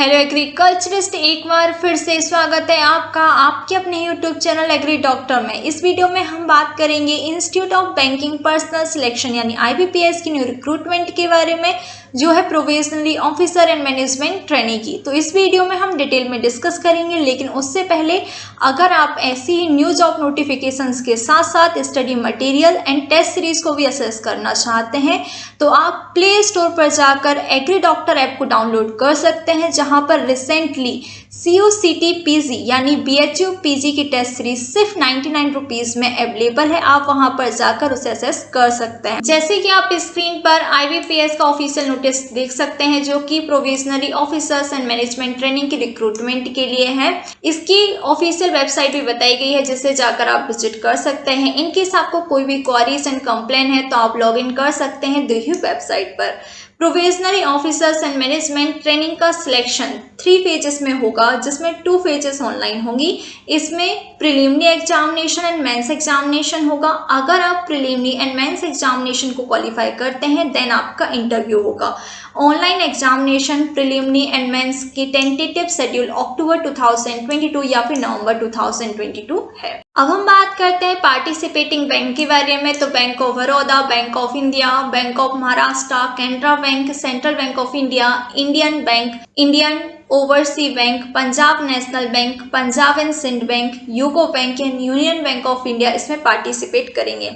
Hello agriculturist, एक बार फिर से स्वागत है आपका आपके अपने यूट्यूब चैनल एग्री डॉक्टर में। इस वीडियो में हम बात करेंगे institute of banking personal selection यानी आईबीपीएस की न्यू रिक्रूटमेंट के बारे में, जो है provisionally officer and management training की। तो इस वीडियो में हम डिटेल में डिस्कस करेंगे, लेकिन उससे पहले अगर आप ऐसी ही न्यू जॉब नोटिफिकेशंस के साथ साथ study material and test series को भी असेस करना चाहते हैं तो आप प्ले स्टोर पर जाकर एग्री डॉक्टर ऐप को डाउनलोड कर सकते हैं, जहां पर रिसेंटली CUCT PG यानी BHU PG की टेस्ट सीरीज सिर्फ 99 रुपीज में अवेलेबल है। आप वहां पर जाकर उसे असेस कर सकते हैं। जैसे कि आप स्क्रीन पर IBPS का ऑफिशियल नोटिस देख सकते हैं, जो कि provisionary officers and management training की रिक्रूटमेंट के लिए है। इसकी ऑफिशियल वेबसाइट भी बताई गई है, जिसे जाकर आप विजिट कर सकते हैं। इनकेस आपको कोई भी क्वेरीज एंड कंप्लेन है तो आप लॉग इन कर सकते हैं दी वेबसाइट पर। Provisionary officers and management training का सिलेक्शन 3 फेजेस में होगा, जिसमें 2 फेजेस ऑनलाइन होंगी। इसमें preliminary examination and mains examination होगा। अगर आप प्रिलिमिनरी एंड मेंस एग्जामिनेशन को क्वालिफाई करते हैं देन आपका इंटरव्यू होगा। Online examination preliminary and mains की टेंटेटिव शेड्यूल अक्टूबर 2022 या फिर नवंबर 2022 है। अब हम बात करते हैं पार्टिसिपेटिंग बैंक के बारे में। तो bank of Baroda, bank of India, bank of Maharashtra, Canara bank, central bank of India, Indian bank, Indian overseas bank, Punjab national bank, Punjab and Sindh bank, UCO bank and union bank of India इसमें पार्टिसिपेट करेंगे।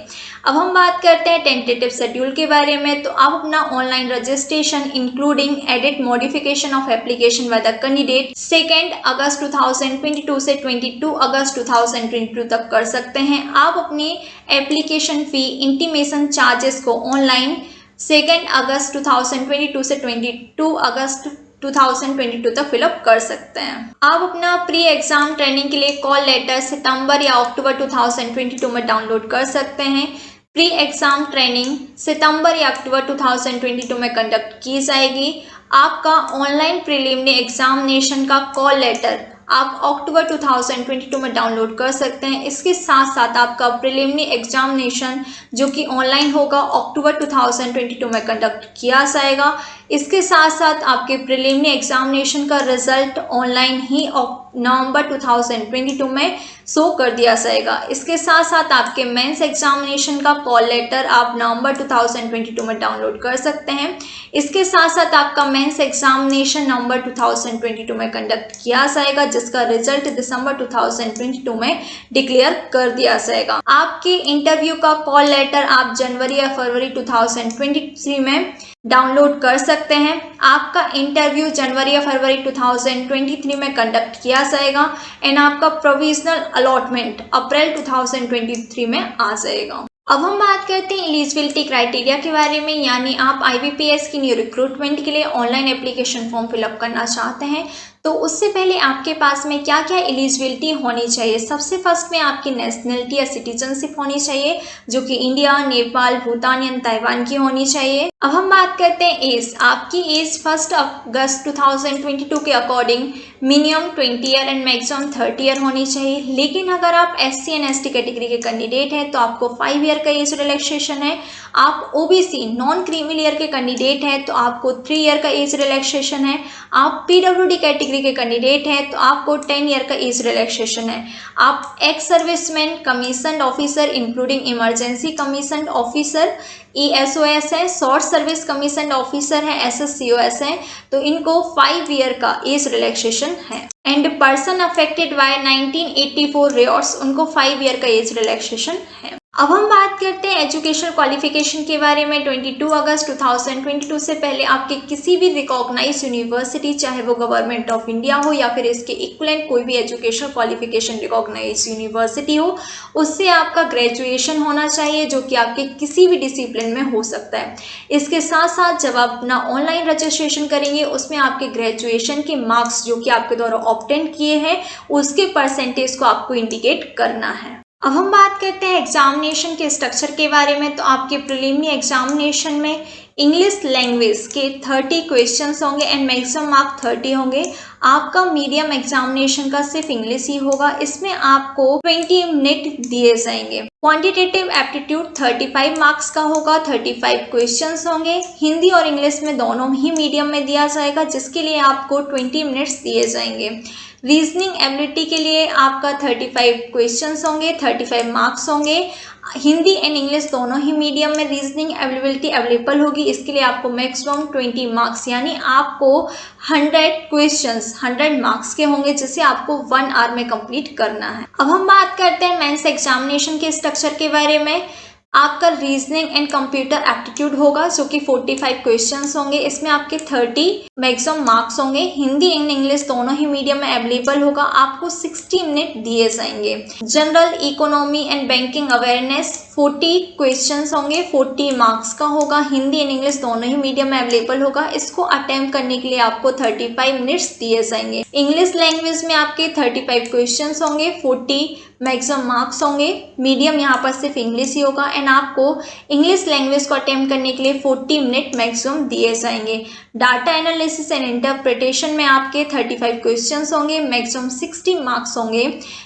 अब हम बात करते हैं टेंटेटिव शेड्यूल के बारे में। तो आप अपना online registration including edit modification of application by the candidate 2 अगस्त 2022 से 22 अगस्त 2022 तक कर सकते हैं। आप अपनी एप्लीकेशन फी इंटीमेशन चार्जेस को ऑनलाइन 2 अगस्त 2022 से 22 अगस्त 2022 तक फिलअप कर सकते हैं। आप अपना प्री एग्जाम ट्रेनिंग के लिए कॉल लेटर सितंबर या अक्टूबर 2022 में डाउनलोड कर सकते हैं। प्री एग्जाम ट्रेनिंग सितंबर या अक्टूबर 2022 में कंडक्ट की जाएगी। आपका ऑनलाइन प्रीलिमिनरी एग्जामिनेशन का कॉल लेटर आप अक्टूबर 2022 में डाउनलोड कर सकते हैं। इसके साथ साथ आपका प्रीलिमिनरी एग्जामिनेशन जो कि ऑनलाइन होगा अक्टूबर 2022 में कंडक्ट किया जाएगा। इसके साथ साथ आपके प्रीलिमिनरी एग्जामिनेशन का रिजल्ट ऑनलाइन ही नवंबर 2022 में शो कर दिया जाएगा। इसके साथ साथ आपके मेंस एग्जामिनेशन का कॉल लेटर आप नवंबर 2022 में डाउनलोड कर सकते हैं। इसके साथ साथ आपका मेंस एग्जामिनेशन नवंबर 2022 में कंडक्ट किया जाएगा, जिसका रिजल्ट दिसंबर 2022 में डिक्लेयर कर दिया जाएगा। आपके इंटरव्यू का कॉल लेटर आप जनवरी या फरवरी 2023 में डाउनलोड कर सकते हैं। आपका इंटरव्यू जनवरी या फरवरी 2023 में कंडक्ट किया जाएगा एंड आपका प्रोविजनल अलॉटमेंट अप्रैल 2023 में आ जाएगा। अब हम बात करते हैं एलिजिबिलिटी क्राइटेरिया के बारे में, यानी आप IBPS की न्यू रिक्रूटमेंट के लिए ऑनलाइन एप्लीकेशन फॉर्म फिलअप करना चाहते हैं तो उससे पहले आपके पास में क्या क्या एलिजिबिलिटी होनी चाहिए। सबसे फर्स्ट में आपकी नेशनलिटी या सिटीजनशिप होनी चाहिए, जो कि इंडिया, नेपाल, भूटान या ताइवान की होनी चाहिए। अब हम बात करते हैं एज। आपकी एज 1 अगस्त 2022 के according minimum 20 year and maximum 30 year होनी चाहिए। लेकिन अगर आप SC एंड ST कैटेगरी के कैंडिडेट हैं तो आपको 5 ईयर का एज रिलैक्सेशन है। आप OBC नॉन क्रीमी लेयर के कैंडिडेट हैं तो आपको 3 ईयर का एज रिलैक्सेशन है। आप PWD कैटेगरी के कैंडिडेट हैं तो आपको 10 ईयर का एज रिलैक्सेशन है। आप ex serviceman, commissioned officer including emergency commissioned officer ESOS है, शॉर्ट सर्विस कमीशन्ड ऑफिसर है SSCOS है, तो इनको 5 ईयर का एज रिलैक्सेशन है। एंड पर्सन अफेक्टेड बाय 1984 रियॉर्ड्स, उनको 5 ईयर का एज रिलैक्सेशन है। अब हम बात करते हैं एजुकेशनल क्वालिफिकेशन के बारे में। 22 अगस्त 2022 से पहले आपके किसी भी रिकॉग्नाइज यूनिवर्सिटी, चाहे वो गवर्नमेंट ऑफ इंडिया हो या फिर इसके इक्वलेंट कोई भी एजुकेशनल क्वालिफिकेशन रिकॉग्नाइज यूनिवर्सिटी हो, उससे आपका ग्रेजुएशन होना चाहिए, जो कि आपके किसी भी डिसिप्लिन में हो सकता है। इसके साथ साथ जब आप अपना ऑनलाइन रजिस्ट्रेशन करेंगे उसमें आपके ग्रेजुएशन के मार्क्स जो कि आपके द्वारा ऑब्टेन किए हैं उसके परसेंटेज को आपको इंडिकेट करना है। अब हम बात करते हैं एग्जामिनेशन के स्ट्रक्चर के बारे में। तो आपके प्रीलिमिनरी एग्जामिनेशन में इंग्लिश लैंग्वेज के 30 क्वेश्चंस होंगे एंड मैक्सिमम मार्क 30 होंगे। आपका मीडियम एग्जामिनेशन का सिर्फ इंग्लिश ही होगा। इसमें आपको 20 मिनट दिए जाएंगे। क्वांटिटेटिव एप्टीट्यूड 35 मार्क्स का होगा, 35 क्वेश्चंस होंगे। हिंदी और इंग्लिश में दोनों ही मीडियम में दिया जाएगा, जिसके लिए आपको 20 मिनट्स दिए जाएंगे। रीजनिंग एबिलिटी के लिए आपका 35 क्वेश्चंस होंगे, 35 मार्क्स होंगे। हिंदी एंड इंग्लिश दोनों ही मीडियम में रीजनिंग एबिलिटी अवेलेबल होगी। इसके लिए आपको मैक्सिमम 20 मार्क्स यानी आपको 100 क्वेश्चंस 100 मार्क्स के होंगे, जिसे आपको 1 आवर में कंप्लीट करना है। अब हम बात करते हैं मेंस एग्जामिनेशन के स्ट्रक्चर के बारे में। आपका रीजनिंग एंड कंप्यूटर एप्टीट्यूड होगा, जो कि 45 क्वेश्चंस होंगे। इसमें आपके 30 मैक्सिमम मार्क्स होंगे। हिंदी एंड इंग्लिश दोनों ही मीडियम में अवेलेबल होगा। आपको 60 मिनट दिए जाएंगे। General economy and banking awareness 40 questions होंगे, 40 मार्क्स का होगा। हिंदी एंड इंग्लिश दोनों ही मीडियम में अवेलेबल होगा। इसको अटेम्प्ट करने के लिए आपको 35 मिनट्स दिए जाएंगे। इंग्लिश लैंग्वेज में आपके 35 क्वेश्चंस होंगे, 40 मैक्सिमम मार्क्स होंगे। मीडियम यहाँ पर सिर्फ इंग्लिश ही होगा एंड आपको इंग्लिश लैंग्वेज को अटेम्प्ट करने के लिए 40 मिनट मैक्सिमम दिए जाएंगे। डाटा एनालिसिस एंड इंटरप्रिटेशन में आपके 35 क्वेश्चंस होंगे, मैक्सिमम 60 मार्क्स होंगे।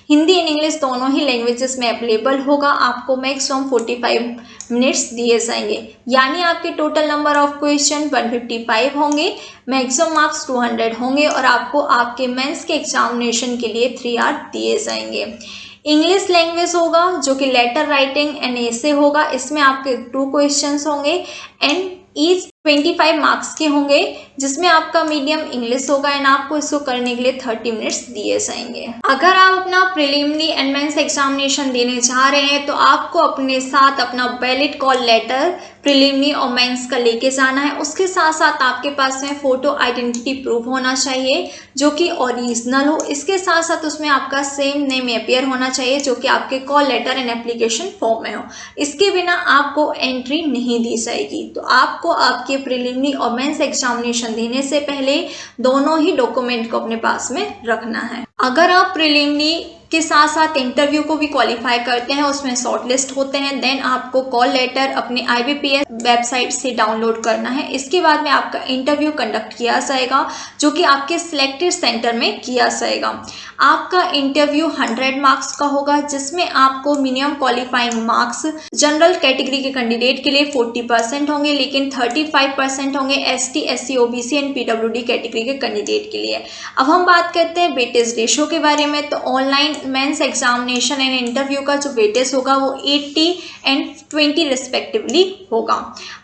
हिंदी एंड इंग्लिश दोनों ही लैंग्वेजेस में अवेलेबल होगा। आपको मैक्सिमम 45 मिनट्स दिए जाएंगे, यानी आपके टोटल नंबर ऑफ क्वेश्चन 155 होंगे, मैक्सिमम मार्क्स 200 होंगे और आपको आपके मेंस के एग्जामिनेशन के लिए 3 आवर दिए जाएंगे। इंग्लिश लैंग्वेज होगा, जो कि लेटर राइटिंग एंड एसे होगा। इसमें आपके 2 क्वेश्चंस होंगे एंड ईच 25 मार्क्स के होंगे, जिसमें आपका मीडियम इंग्लिश होगा एंड आपको इसको करने के लिए 30 मिनट्स दिए जाएंगे। अगर आप अपना प्रीलिमिनरी एंड मेंस एग्जामिनेशन देने जा रहे हैं तो आपको अपने साथ अपना वैलिड कॉल लेटर प्रीलिमिनरी और मेंस का लेके जाना है। उसके साथ साथ आपके पास में फोटो आइडेंटिटी प्रूफ होना चाहिए, जो कि ओरिजिनल हो। इसके साथ साथ उसमें आपका सेम नेम अपियर होना चाहिए, जो कि आपके call letter and application form में हो। इसके बिना आपको एंट्री नहीं दी जाएगी। तो आपको आपके प्रीलिमिनरी और मेंस एग्जामिनेशन देने से पहले दोनों ही डॉक्यूमेंट को अपने पास में रखना है। अगर आप प्रीलिमिनरी के साथ साथ इंटरव्यू को भी क्वालिफाई करते हैं, उसमें शॉर्टलिस्ट होते हैं, देन आपको कॉल लेटर अपने IBPS वेबसाइट से डाउनलोड करना है। इसके बाद में आपका इंटरव्यू कंडक्ट किया जाएगा, जो कि आपके सिलेक्टेड सेंटर में किया जाएगा। आपका इंटरव्यू 100 मार्क्स का होगा, जिसमें आपको minimum qualifying marks general category के कैंडिडेट के लिए 40% होंगे, लेकिन 35% होंगे ST, SC, OBC and PWD category के कैंडिडेट के लिए। अब हम बात करते हैं वेटेज रेशो के बारे में। तो online mains examination and interview का जो वेटेज होगा वो 80 एंड 20 रिस्पेक्टिवली होगा।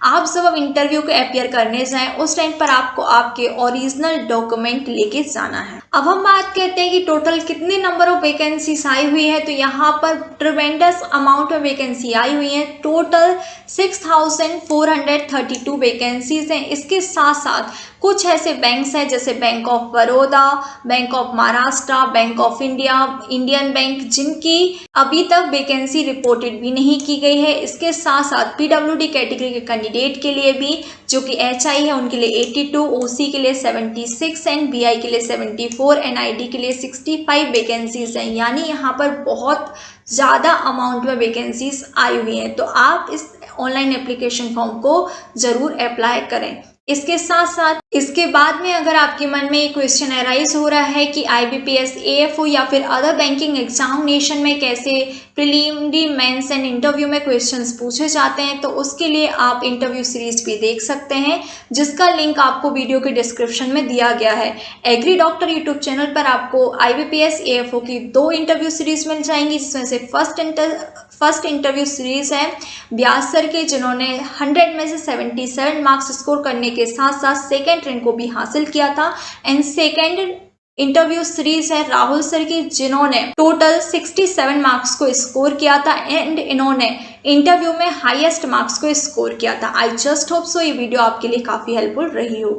आप जब इंटरव्यू को अपियर करने जाएं, उस टाइम पर आपको आपके ओरिजिनल डॉक्यूमेंट लेके जाना है। अब हम बात करते हैं कि टोटल कितने नंबर ऑफ वैकेंसीज आई हुई है। तो यहाँ पर ट्रिमेंडस अमाउंट में वैकेंसी आई हुई है। टोटल 6432 वैकेंसीज हैं। इसके साथ साथ कुछ ऐसे बैंक्स हैं जैसे bank of Baroda, bank of Maharashtra, bank of India, Indian bank, जिनकी अभी तक वैकेंसी रिपोर्टेड भी नहीं की गई है। इसके साथ साथ PWD कैटेगरी के कैंडिडेट के लिए भी, जो कि HI है, उनके लिए 82, OC के लिए 76 एंड BI के लिए 74, NID के लिए 65 वैकेंसीज हैं। यानी यहाँ पर बहुत ज़्यादा अमाउंट में वैकेंसीज आई हुई हैं। तो आप इस ऑनलाइन एप्लीकेशन फॉर्म को ज़रूर अप्लाई करें। इसके साथ साथ इसके बाद में अगर आपके मन में एक क्वेश्चन अराइज हो रहा है कि IBPS, AFO या फिर अदर बैंकिंग एग्जामिनेशन में कैसे प्रीलिमिनरी, मेंस एंड इंटरव्यू में क्वेश्चंस पूछे जाते हैं, तो उसके लिए आप इंटरव्यू सीरीज भी देख सकते हैं, जिसका लिंक आपको वीडियो के डिस्क्रिप्शन में दिया गया है। एग्री डॉक्टर यूट्यूब चैनल पर आपको IBPS, AFO की 2 इंटरव्यू सीरीज मिल जाएंगी, जिसमें से फर्स्ट इंटरव्यू सीरीज है व्यास सर के, जिन्होंने 100 में से 77 मार्क्स स्कोर करने के साथ साथ सेकेंड रैंक को भी हासिल किया था। एंड सेकेंड इंटरव्यू सीरीज है राहुल सर की, जिन्होंने टोटल 67 मार्क्स को स्कोर किया था एंड इन्होंने इंटरव्यू में हाईएस्ट मार्क्स को स्कोर किया था। आई जस्ट होप सो ये वीडियो आपके लिए काफी हेल्पफुल रही हो।